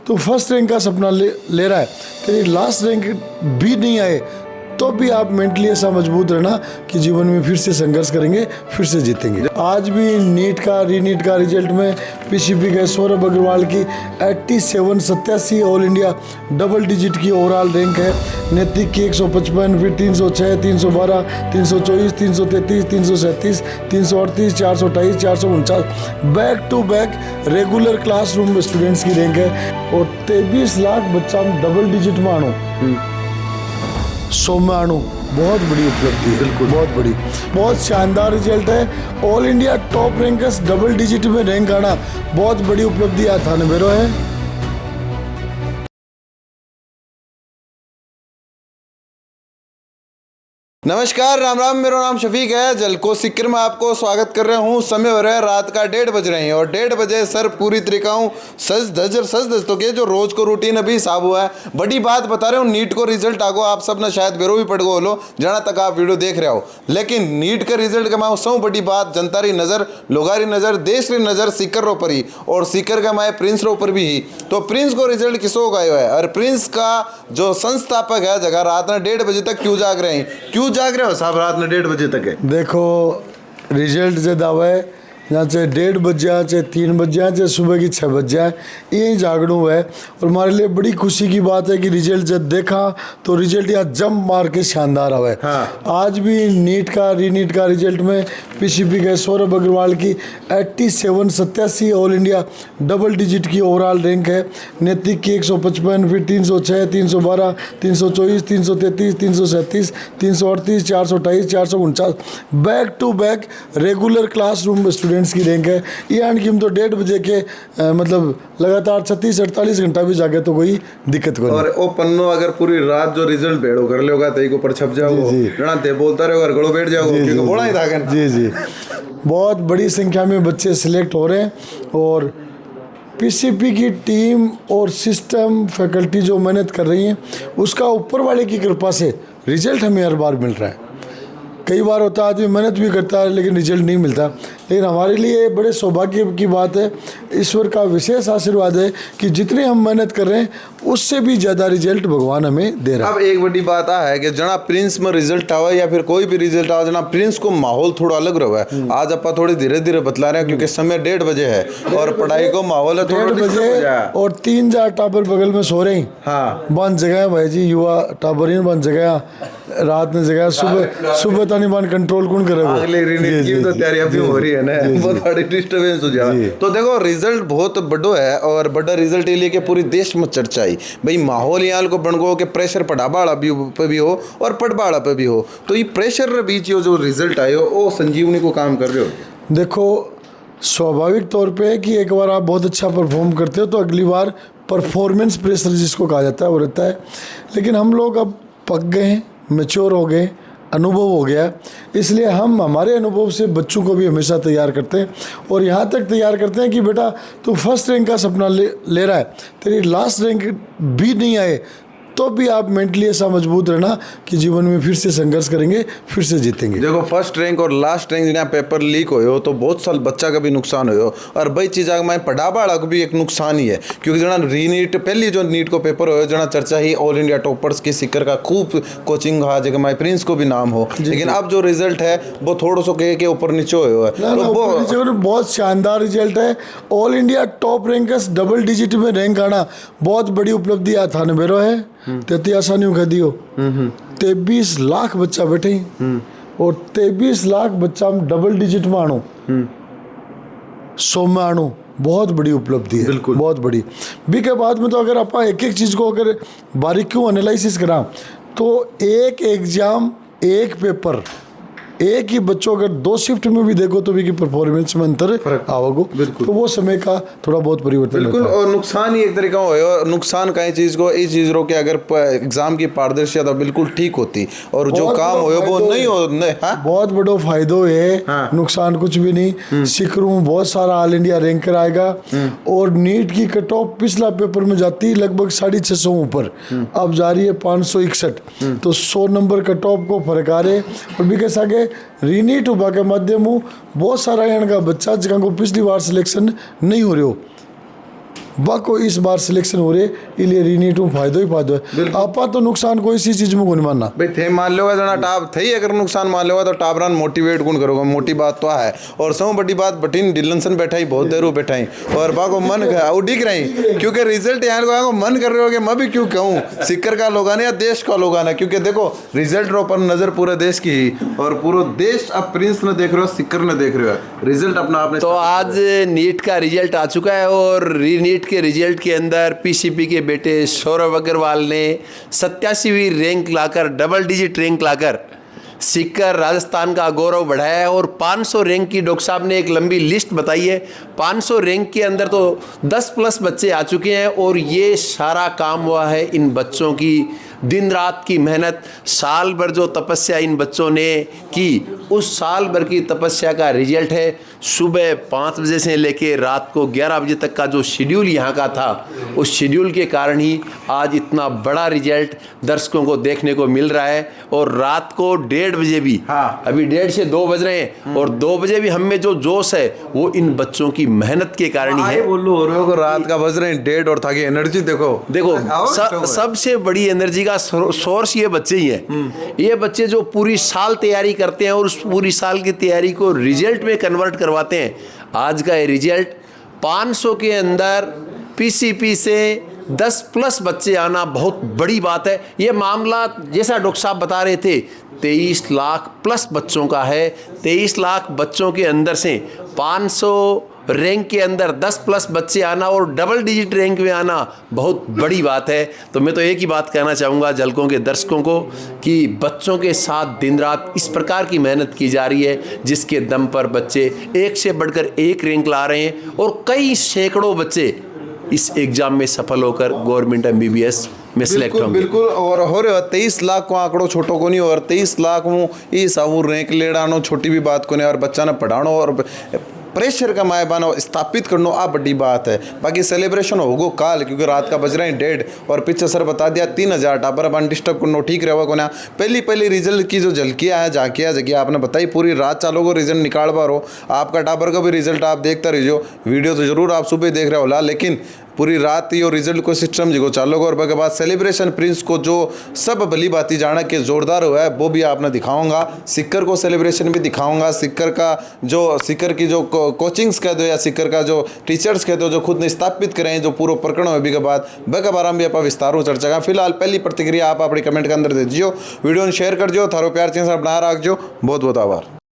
तू first rank का सपना ले रहा है, तेरी लास्ट रैंक भी नहीं आए तो भी आप मेंटली ऐसा मजबूत रहना कि जीवन में फिर से संघर्ष करेंगे, फिर से जीतेंगे। आज भी नीट का रीनीट का रिजल्ट में पीसीपी के सौरभ अग्रवाल की 87 ऑल इंडिया डबल डिजिट की ओवरऑल रैंक है। नैतिक की 155, फिर 306, 312, 324, 333, 337, 338, 428, 449 back to back regular classroom में स्टूडेंट्स की रैंक है। और 23 लाख बच्चा डबल डिजिट में आणु 100 में आणु बहुत बड़ी उपलब्धि है। बिल्कुल, बहुत बड़ी, बहुत शानदार रिजल्ट है। All India top rankers double digit में रैंक आना बहुत बड़ी उपलब्धि आ थाने मेरो है। नमस्कार, राम राम। मेरा नाम शफीक है। जलको सिक्कर में आपको स्वागत कर रहा हूँ। समय हो रहा है रात का 1:30 बज रहे हैं और 1:30 बजे सर पूरी तरीका हूँ सज धज तो के जो रोज को रूटीन अभी हिसाब हुआ है। बड़ी बात बता रहे हूँ, नीट को रिजल्ट आगो आप सब ने शायद बेरो भी पड़ गो लो जहाँ तक आप वीडियो देख रहे हो, लेकिन नीट का रिजल्ट का मैं सौ बड़ी बात जनता री नज़र, लोगारी नज़र, देश री नज़र सिक्कर रो पर ही और सिक्कर का मैं प्रिंस रो पर भी ही। तो प्रिंस को रिजल्ट किसो गयो है और प्रिंस का जो संस्थापक है जगह रात में 1:30 बजे तक क्यों जाग रहे हैं, क्यों जाग रहे हो साहब रात में 1:30 बजे तक है? देखो रिजल्ट जो दावा है यहाँ चाहे 1:30 बज जाए, चाहे 3 बज जाए, चाहे सुबह की 6 बज जाए, यही जागड़ू है। और हमारे लिए बड़ी खुशी की बात है कि रिजल्ट जब देखा तो रिजल्ट यहाँ जंप मार के शानदार आवा है। हाँ। आज भी नीट का रीनीट का रिजल्ट में पीसीपी के सौरभ अग्रवाल की 87 ऑल इंडिया डबल डिजिट की ओवरऑल रैंक है। नैतिक की 155, फिर 306, 312, 324, 333, 337, 338, 428, 449 back to back regular classroom में स्टूडेंट्स की रैंक है। ये आन की हम तो 1:30 बजे के मतलब लगातार 36-48 घंटा भी जागे तो कोई दिक्कत को नहीं। और ओ पन्नो अगर पूरी रात जो रिजल्ट भेड़ो कर लोगा तो एको पर छप जाओ जना ते बोलता रहो और गड़ो बैठ जाओ क्योंकि बोला ही था। जी बहुत बड़ी संख्या में बच्चे सिलेक्ट हो रहे हैं और पीसीपी की टीम और सिस्टम फैकल्टी जो मेहनत कर रही है उसका ऊपर वाले की कृपा से रिजल्ट हमें हर बार मिल रहा है। कई बार होता है आदमी मेहनत भी करता है लेकिन रिजल्ट नहीं मिलता, लेकिन हमारे लिए बड़े सौभाग्य की बात है, ईश्वर का विशेष आशीर्वाद है कि जितने हम मेहनत कर रहे हैं उससे भी ज़्यादा रिजल्ट भगवान हमें दे रहा है। अब एक बड़ी बात है कि जना प्रिंस में रिजल्ट आवा या फिर कोई भी रिजल्ट आवा, जना प्रिंस को माहौल थोड़ा अलग रहा है। आज आप थोड़ी धीरे धीरे बतला रहे हैं क्योंकि समय 1:30 बजे है और पढ़ाई को माहौल है 1:30 बजे और 3-4 टाबर बगल में सो रहे हैं। हाँ, बंद जगह भाई जी, युवा टाबर बंद जगह, रात में जगह, सुबह तानी बन कंट्रोल कौन करे? अगले रीनीट की तो तैयारी अभी हो रही है ना, बहुत बड़ी डिस्टर्बेंस हो जाए। तो देखो रिजल्ट बहुत बड़ो है और बड़ा रिजल्ट ये लेके पूरे देश में चर्चा आई भाई। माहौल यहाँ को बन गो कि प्रेशर पढ़ाबाड़ा पे भी हो और पढ़बाड़ा पे भी हो, तो ये प्रेशर बीच जो रिजल्ट आयो वो संजीवनी को काम कर रहे हो। देखो स्वाभाविक तौर पे कि एक बार आप बहुत अच्छा परफॉर्म करते हो तो अगली बार परफॉर्मेंस प्रेशर जिसको कहा जाता है वो रहता है, लेकिन हम लोग अब पक गए हैं, मैच्योर हो गए, अनुभव हो गया, इसलिए हम हमारे अनुभव से बच्चों को भी हमेशा तैयार करते हैं और यहाँ तक तैयार करते हैं कि बेटा तू फर्स्ट रैंक का सपना ले रहा है, तेरी लास्ट रैंक भी नहीं आए तो भी आप मेंटली ऐसा मजबूत रहना कि जीवन में फिर से संघर्ष करेंगे, फिर से जीतेंगे। देखो फर्स्ट रैंक और लास्ट रैंक जहाँ पेपर लीक हो तो बहुत साल बच्चा का भी नुकसान हो और भाई चीज़ मैं पढ़ाबाड़ा को भी एक नुकसान ही है क्योंकि जना रीनीट पहली जो नीट को पेपर हो जना चर्चा ही ऑल इंडिया टॉपर्स के सिक्कर का खूब कोचिंग हा जगह माई प्रिंस को भी नाम हो, लेकिन अब जो रिजल्ट है वो थोड़ा सो के ऊपर नीचे हो है। बहुत शानदार रिजल्ट है। All India top rankers double digit में रैंक आना बहुत बड़ी उपलब्धि आ थाने मेरो है। तेती आसानी कह दियो 23 लाख बच्चा बैठे और 23 लाख बच्चा हम डबल डिजिट में आणु 100 में आणु बहुत बड़ी उपलब्धि है। बिल्कुल, बहुत बड़ी भी के बाद में तो अगर आप एक एक चीज़ को अगर बारीकियों एनालिसिस करा तो एक एग्जाम एक पेपर एक ही बच्चों अगर 2 शिफ्ट में भी देखो तो भी की परफॉर्मेंस में अंतर आवगो, तो वो समय का थोड़ा बहुत परिवर्तन। बिल्कुल, और नुकसान ही एक तरीका हो, नुकसान कई चीज को इस चीज रो के अगर एग्जाम की पारदर्शिता बिल्कुल ठीक होती और जो काम हो वो नहीं हो बहुत बड़ो फायदो है। हाँ। नुकसान कुछ भी नहीं, सिकरू बहुत सारा ऑल इंडिया रैंकर आएगा और नीट की कट ऑफ पिछला पेपर में जाती लगभग 650 ऊपर, अब जा रही है 561, तो 100 नंबर कट ऑफ को फर्क आ रहे और भी कैसा के रीनीट हुआ के माध्यम बहुत सारा यहाँ का बच्चा जगह को पिछली बार सिलेक्शन नहीं हो रहे हो बाको इस बार सिलेक्शन हो रहे इलिए रीनीट में फायदो ही फायदो है। आपा तो नुकसान कोई सी चीज में को नहीं मानना भाई थे मान लो जना टाप थे अगर नुकसान मान लो तो टापरान मोटिवेट कौन करोगे, मोटी बात तो है। और सौ बड़ी बात बटीन डिलनसन बैठा ही बहुत देर बैठा ही और बाको मन उडिक रही क्योंकि रिजल्ट यहाँ को मन कर रहे हो कि मैं भी क्यों कहूँ सिक्कर का लोग आने या देश का लोग आना, क्योंकि देखो रिजल्ट पर नजर पूरे देश की ही और पूरा देश अब प्रिंस ने देख रहे हो, सिक्कर ने देख रहे हो, रिजल्ट अपना आपने। तो आज नीट का रिजल्ट आ चुका है और री नीट के रिजल्ट के अंदर पीसीपी के बेटे सौरभ अग्रवाल ने 87वीं रैंक लाकर डबल डिजिट रैंक लाकर सीकर राजस्थान का गौरव बढ़ाया है। और 500 रैंक की डॉक्टर साहब ने एक लंबी लिस्ट बताई है। 500 रैंक के अंदर तो 10+ बच्चे आ चुके हैं और ये सारा काम हुआ है इन बच्चों की दिन रात की मेहनत, साल भर जो तपस्या इन बच्चों ने की, उस साल भर की तपस्या का रिजल्ट है। सुबह 5 बजे से लेके रात को 11 बजे तक का जो शेड्यूल यहाँ का था, उस शेड्यूल के कारण ही आज इतना बड़ा रिजल्ट दर्शकों को देखने को मिल रहा है। और रात को 1:30 बजे भी, अभी 1:30 से 2 बज रहे हैं और 2 बजे भी हम में जो जोश है वो इन बच्चों की मेहनत के कारण ही है। बोलो हो रहे हो रात का बज रहे हैं 1:30 और था कि एनर्जी देखो सबसे बड़ी एनर्जी का सोर्स ये बच्चे ही हैं। ये बच्चे जो पूरी साल तैयारी करते हैं और उस पूरी साल की तैयारी को रिजल्ट में कन्वर्ट करवाते हैं। आज का ये रिजल्ट 500 के अंदर पीसीपी से 10+ बच्चे आना बहुत बड़ी बात है। ये मामला जैसा डॉक्टर साहब बता रहे थे 23 लाख प्लस बच्चों का है। 23 लाख बच्चों के अंदर से 500 रैंक के अंदर 10+ बच्चे आना और डबल डिजिट रैंक में आना बहुत बड़ी बात है। तो मैं तो एक ही बात कहना चाहूँगा झलकों के दर्शकों को कि बच्चों के साथ दिन रात इस प्रकार की मेहनत की जा रही है जिसके दम पर बच्चे एक से बढ़कर एक रैंक ला रहे हैं और कई सैकड़ों बच्चे इस एग्जाम में सफल होकर गवर्नमेंट MBBS में सिलेक्ट होंगे। बिल्कुल और हो रहे हो 23 लाख को आंकड़ो छोटो को नहीं और 23 लाख में ये साबू रैंक लेडानो छोटी भी बात को नहीं और बच्चा ने पढ़ानो और प्रेशर का माए बानो स्थापित करना आ बड़ी बात है। बाकी सेलिब्रेशन होगो काल क्योंकि रात का बज रहे हैं 1:30 और पीछे सर बता दिया 3000 टापर अपन डिस्टर्ब करना ठीक रहेगा को ना। पहली रिजल्ट की जो झलकियाँ है झांकियाँ जगह आपने बताई पूरी रात चालोगो रिजल्ट निकाल पा रहो। आपका टापर का भी रिजल्ट आप देखता रहिए, वीडियो तो जरूर आप सुबह देख रहे हो लेकिन पूरी रात ही और रिजल्ट को सिस्टम जिको चालोगे और के बाद सेलिब्रेशन प्रिंस को जो सब भली बाती जाना कि जोरदार हुआ है वो भी आपने दिखाऊंगा। सिक्कर को सेलिब्रेशन भी दिखाऊंगा। सिक्कर की जो कोचिंग्स कह दो या सिक्कर का जो टीचर्स कह दो जो खुद ने स्थापित करें जो पूरा प्रकरण हुए के बाद बके बारे में भी आप विस्तार चर्चा का। फिलहाल पहली प्रतिक्रिया आप अपनी कमेंट के अंदर दे दीजिए, वीडियो शेयर कर दियो, थारो प्यार चैनल बना रखो। बहुत बहुत आभार।